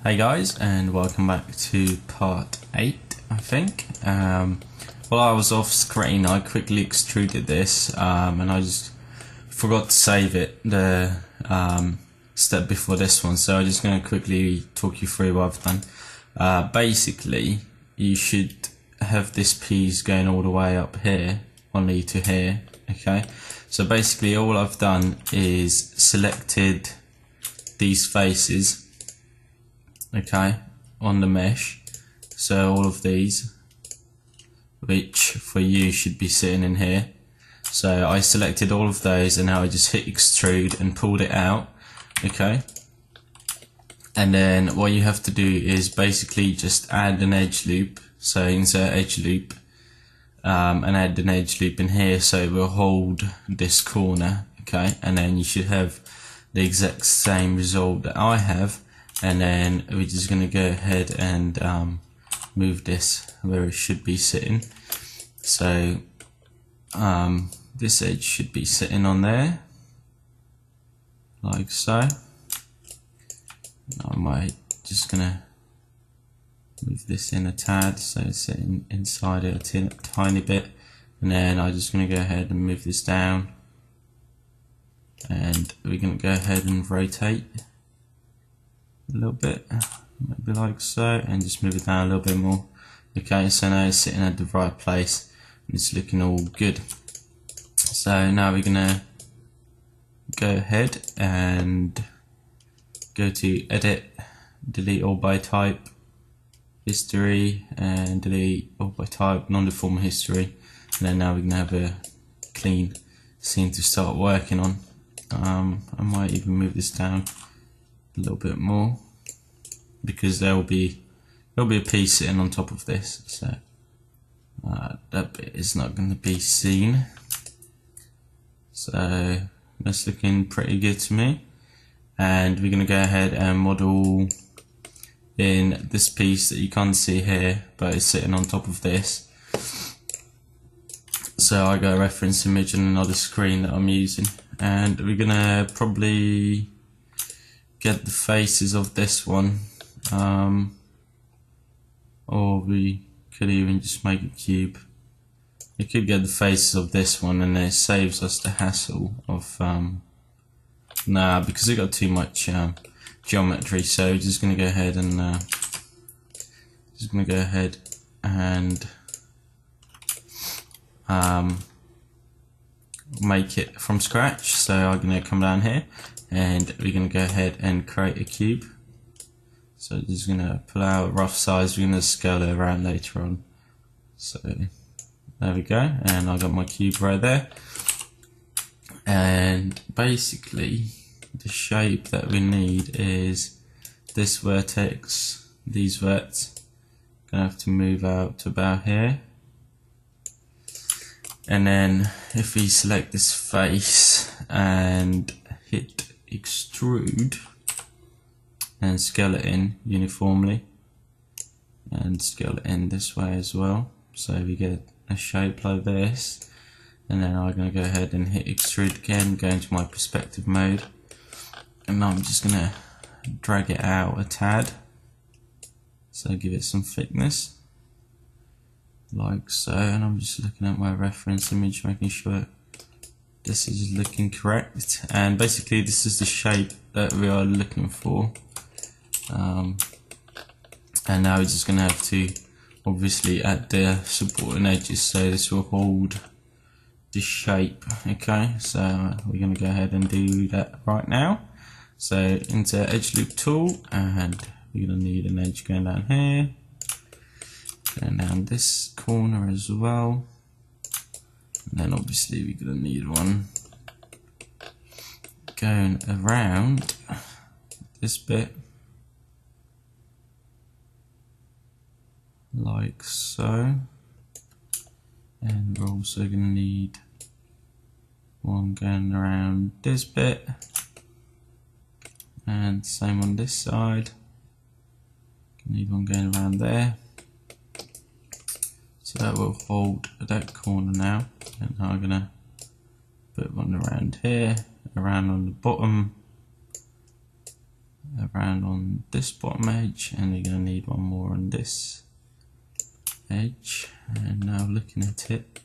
Hey guys, and welcome back to part 8, I think. While I was off screen, I quickly extruded this, and I just forgot to save it, the step before this one, so I'm just going to quickly talk you through what I've done. Basically, you should have this piece going all the way up here, only to here, okay? So basically all I've done is selected these faces, okay, on the mesh, so all of these, which for you should be sitting in here. So I selected all of those and now I just hit extrude and pulled it out, okay. And then what you have to do is basically just add an edge loop, so insert edge loop, and add an edge loop in here so it will hold this corner, okay. And then you should have the exact same result that I have. And then we're just going to go ahead and move this where it should be sitting. So this edge should be sitting on there, like so. I might just going to move this in a tad so it's sitting inside it a tiny bit. And then I'm just going to go ahead and move this down. And we're going to go ahead and rotate a little bit, maybe like so, and just move it down a little bit more. Okay, so now it's sitting at the right place and it's looking all good. So now we're gonna go ahead and go to edit, delete all by type, history, and delete all by type, non-deform history. And then now we're gonna have a clean scene to start working on. I might even move this down a little bit more because there'll be a piece sitting on top of this, so that bit is not going to be seen. So that's looking pretty good to me, and we're going to go ahead and model in this piece that you can't see here but it's sitting on top of this. So I got a reference image on another screen that I'm using, and we're going to probably get the faces of this one, or we could even just make a cube. We could get the faces of this one and it saves us the hassle of because it got too much geometry, so we're just gonna go ahead and make it from scratch. So I'm gonna come down here and we're going to go ahead and create a cube. So just going to pull out a rough size, we're going to scale it around later on. So there we go, and I got my cube right there. And basically the shape that we need is this vertex, these verts, going to have to move out to about here. And then if we select this face and hit extrude and scale it in uniformly and scale it in this way as well, so we get a shape like this. And then I'm going to go ahead and hit extrude again, go into my perspective mode, and I'm just going to drag it out a tad, so give it some thickness like so. And I'm just looking at my reference image, making sure this is looking correct, and basically this is the shape that we are looking for. And now we're just going to have to obviously add the supporting edges so this will hold the shape. Okay, so we're going to go ahead and do that right now. So into edge loop tool, and we're going to need an edge going down here, going down this corner as well. And then obviously we're going to need one going around this bit, like so. And we're also going to need one going around this bit, and same on this side. Need one going around there. So that will hold that corner now. And now I'm going to put one around here, around on the bottom, around on this bottom edge, and you're going to need one more on this edge. And now looking at it,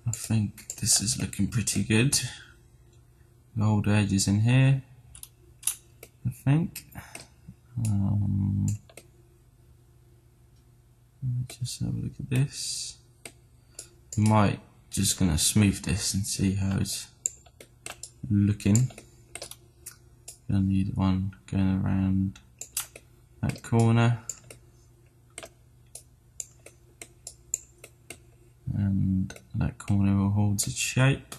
I think this is looking pretty good. The older edges in here, I think. Let me just have a look at this. We might just gonna smooth this and see how it's looking. Gonna need one going around that corner, and that corner will hold its shape,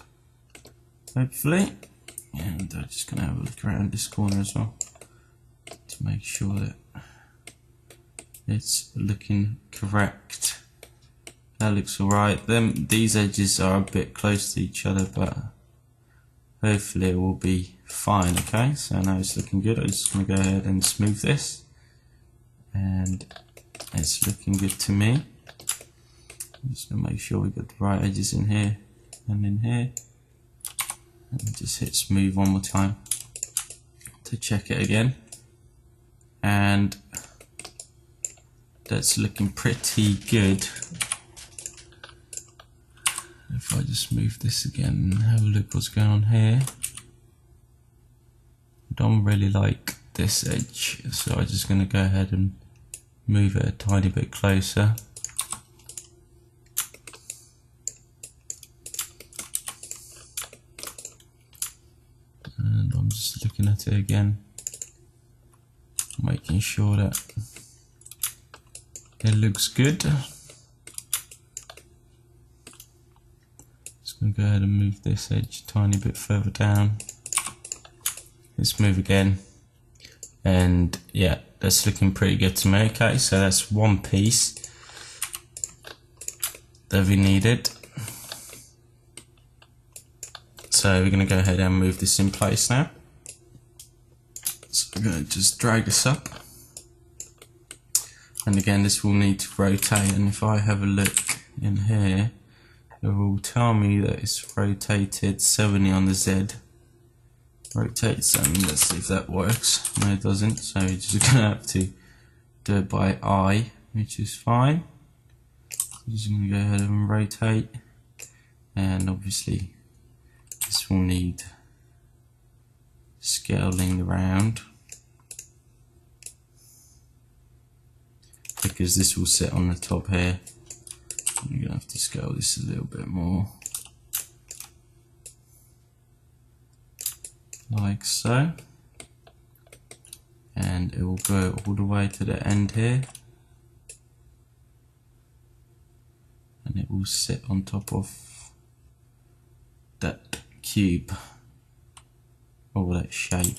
hopefully. And I'm just gonna have a look around this corner as well to make sure that it's looking correct. That looks alright. These edges are a bit close to each other, but hopefully it will be fine. Okay, so now it's looking good. I'm just going to go ahead and smooth this, and it's looking good to me. I'm just going to make sure we got the right edges in here and in here, and just hit smooth one more time to check it again. And that's looking pretty good. If I just move this again and have a look what's going on here. I don't really like this edge, so I'm just going to go ahead and move it a tiny bit closer. And I'm just looking at it again, making sure that it looks good. Just going to go ahead and move this edge a tiny bit further down. Let's move again. And yeah, that's looking pretty good to me. Okay, so that's one piece that we needed. So we're going to go ahead and move this in place now. So we're going to just drag this up. And again, this will need to rotate, and if I have a look in here, it will tell me that it's rotated 70 on the Z. Rotate 70, let's see if that works. No, it doesn't, so we're just going to have to do it by eye, which is fine. I'm just going to go ahead and rotate, and obviously this will need scaling around, because this will sit on the top here. I'm going to have to scale this a little bit more, like so, and it will go all the way to the end here, and it will sit on top of that cube, or that shape,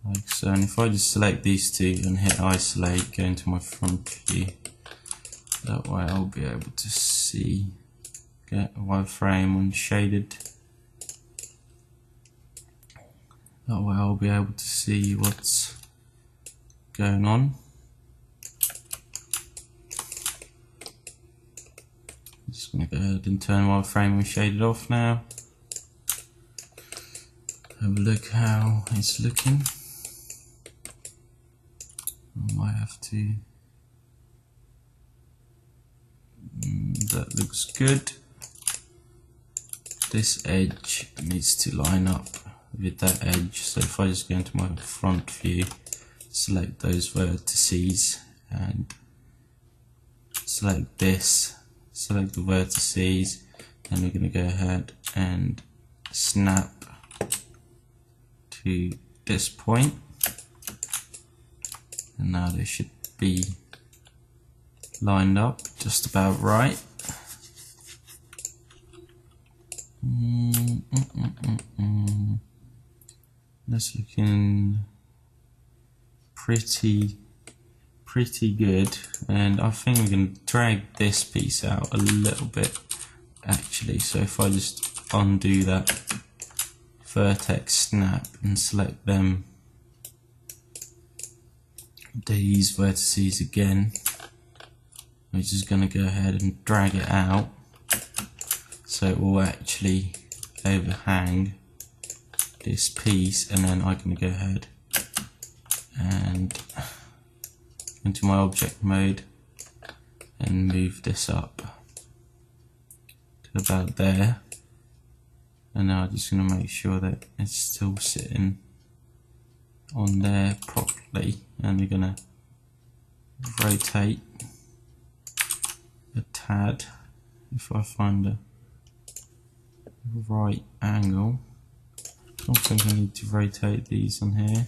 like so. And if I just select these two and hit isolate, go into my front view, that way I'll be able to see, get a wireframe unshaded, that way I'll be able to see what's going on. I'm just going to go ahead and turn wireframe unshaded off now. Have a look how it's looking. I might have to. That looks good. This edge needs to line up with that edge, so if I just go into my front view, select those vertices and select this, select the vertices, and we're going to go ahead and snap to this point, and now they should be lined up just about right. That's looking pretty good, and I think we can drag this piece out a little bit actually. So if I just undo that vertex snap and select them, these vertices again, we're just going to go ahead and drag it out so it will actually overhang this piece, and then I'm going to go ahead and into my object mode and move this up to about there. And now I'm just going to make sure that it's still sitting on there properly, and we're going to rotate a tad. If I find the right angle, I don't think I need to rotate these on here.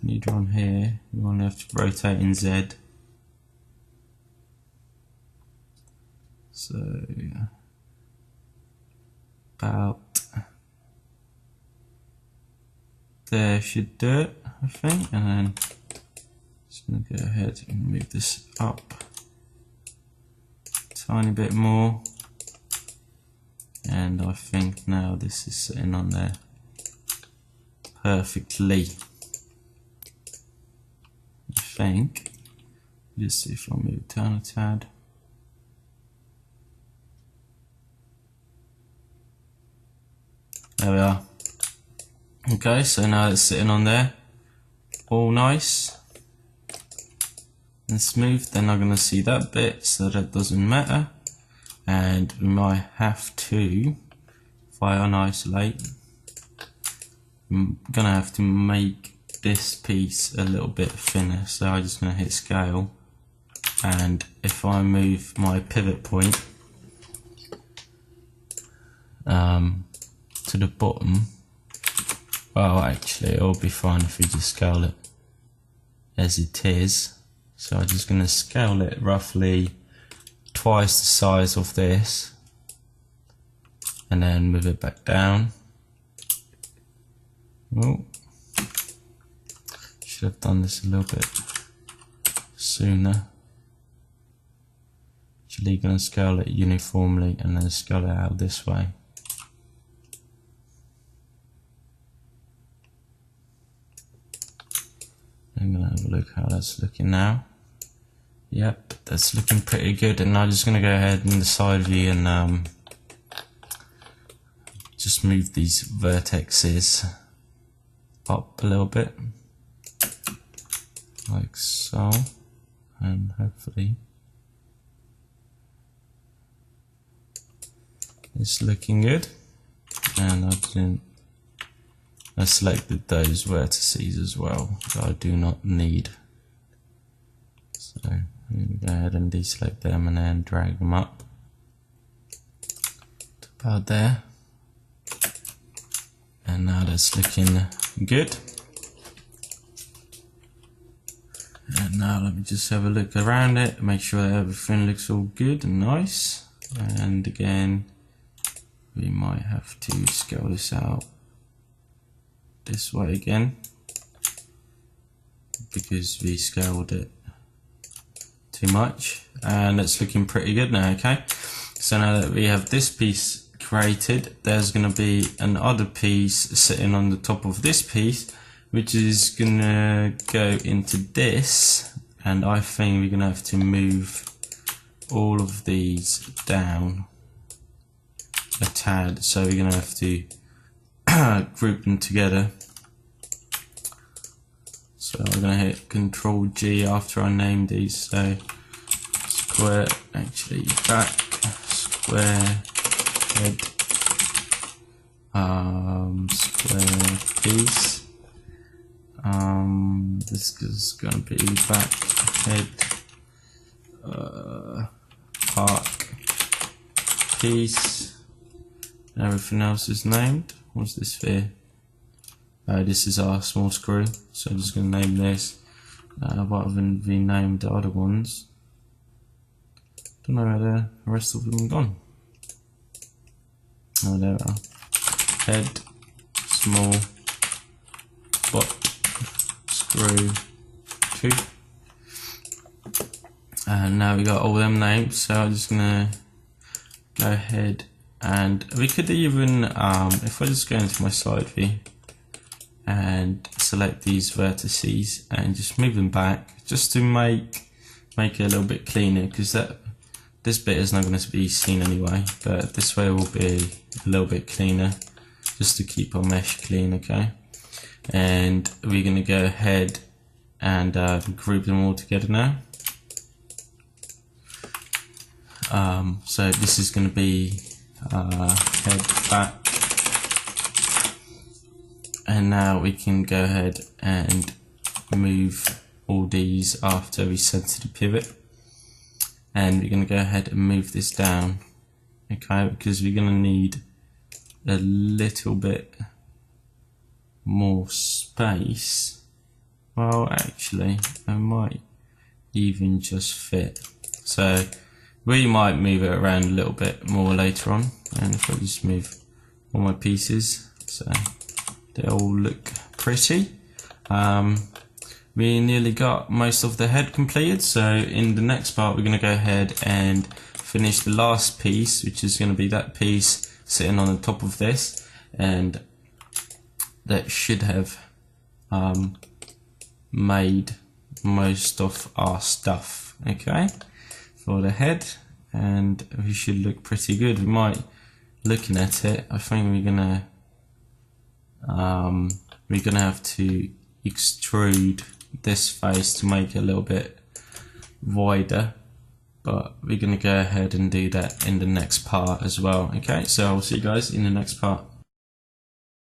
Neither on here. You want to have to rotate in Z. So about there should do it, I think, and then just going to go ahead and move this up a tiny bit more, and I think now this is sitting on there perfectly. I think. Just see if I move it down a tad. There we are. Okay, so now it's sitting on there, all nice and smooth. Then I'm going to see that bit, so that doesn't matter. And we might have to, if I unisolate, I'm going to have to make this piece a little bit thinner. So I'm just going to hit scale, and if I move my pivot point to the bottom, well, actually it'll be fine if we just scale it as it is. So I'm just going to scale it roughly twice the size of this, and then move it back down. Oh, should have done this a little bit sooner. Actually going to scale it uniformly and then scale it out this way. I'm going to have a look how that's looking now. Yep, that's looking pretty good. And I'm just going to go ahead in the side view and just move these vertexes up a little bit, like so, and hopefully it's looking good. And I selected those vertices as well that I do not need. So I'm going to go ahead and deselect them and then drag them up to about there. And now that's looking good. And now let me just have a look around it, make sure that everything looks all good and nice. And again, we might have to scale this out this way again, because we scaled it too much. And it's looking pretty good now. Okay, so now that we have this piece created, there's going to be another piece sitting on the top of this piece, which is going to go into this, and I think we're going to have to move all of these down a tad, so we're going to have to group them together. So I'm going to hit Control G after I name these. So square, actually back, square head, square piece. This is going to be back head, park piece. Everything else is named. What's this for? This is our small screw, so I'm just going to name this rather than rename the other ones. Don't know where the rest of them are gone. Oh, there we are. Head, small, bot, screw, 2. And now we got all them names, so I'm just going to go ahead and we could even, if I just go into my side view and select these vertices and just move them back, just to make it a little bit cleaner, because this bit is not going to be seen anyway, but this way will be a little bit cleaner. just to keep our mesh clean, okay? And we're going to go ahead and group them all together now. So this is going to be head back, and now we can go ahead and move all these after we center the pivot, and we're going to go ahead and move this down, okay, because we're going to need a little bit more space. Well, actually I might even just fit, so we might move it around a little bit more later on. And if I just move all my pieces so they all look pretty. We nearly got most of the head completed, so in the next part we're going to go ahead and finish the last piece, which is going to be that piece sitting on the top of this, and that should have made most of our stuff, okay, for the head, and we should look pretty good. We might, looking at it, I think we're gonna have to extrude this face to make it a little bit wider, but we're gonna go ahead and do that in the next part as well, okay? So I'll see you guys in the next part.